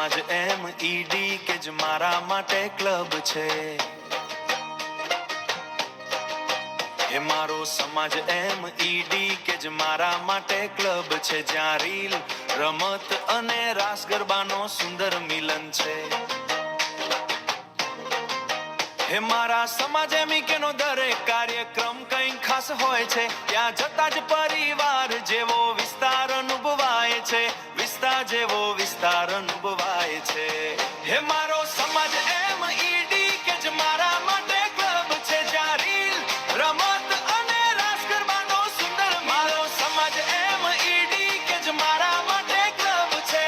સમાજ એમ ઈડી કે જ મારા માટે ક્લબ છે. હે મારો સમાજ એમ ઈડી કે જ મારા માટે ક્લબ છે, જ્યાં રીલ રમત અને રાસ ગરબાનો સુંદર મિલન છે. હે મારા સમાજ એમિકેનો દરેક કાર્યક્રમ કંઈક ખાસ હોય છે, ત્યાં જતા જ પરિવાર જેવો વિસ્તાર અનુભવાય છે, વિસ્તાર જેવો વિસ્તાર અનુભવાય છે. હે મારો સમાજ એમ ઈડી કે જ મારા માટે ક્લબ છે, જ્યાં રીલ રમત અને રાસ ગરબાનો સુંદર મારો સમાજ એમ ઈડી કે જ મારા માટે ક્લબ છે.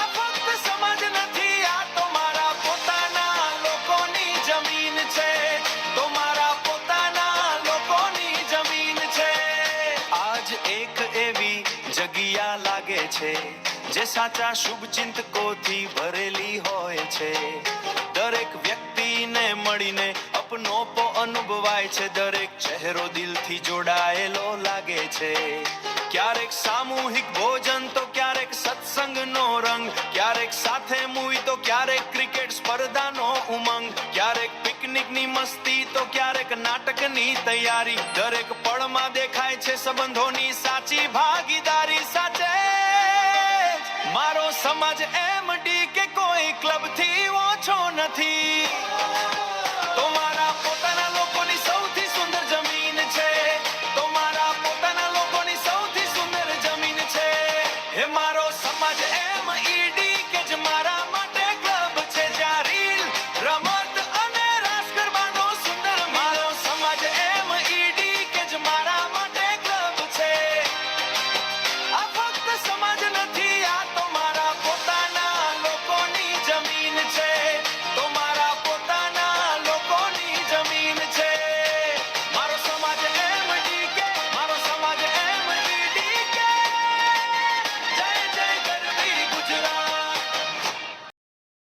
આ ફક્ત સમાજ નથી, આ તો મારા પોતાના લોકોની જમીન છે, તો મારા પોતાના લોકોની જમીન છે. આજ એક એવી જગ્યા લાગે છે જે સાચા શુભચિંતકોથી ભરેલી હોય છે. દરેક વ્યક્તિને મળીને અપનોપો અનુભવાય છે, દરેક ચહેરો દિલથી જોડાયેલો લાગે છે. ક્યારેક સામૂહિક ભોજન તો ક્યારેક સત્સંગનો રંગ, ક્યારેક સાથે મૂવી તો ક્યારેક ક્રિકેટ સ્પર્ધાનો ઉમંગ, ક્યારેક પિકનિકની મસ્તી તો ક્યારેક નાટકની તૈયારી. દરેક પળમાં દેખાય છે સંબંધોની સાચી ભાગીદારી. સાચે મારો સમાજ એમ ડી કે કોઈ ક્લબથી ઓછો નથી, તો મારા પોતાના લોકોની સૌથી સુંદર જમીન છે, તો મારા પોતાના લોકોની સૌથી સુંદર જમીન છે. હે મારો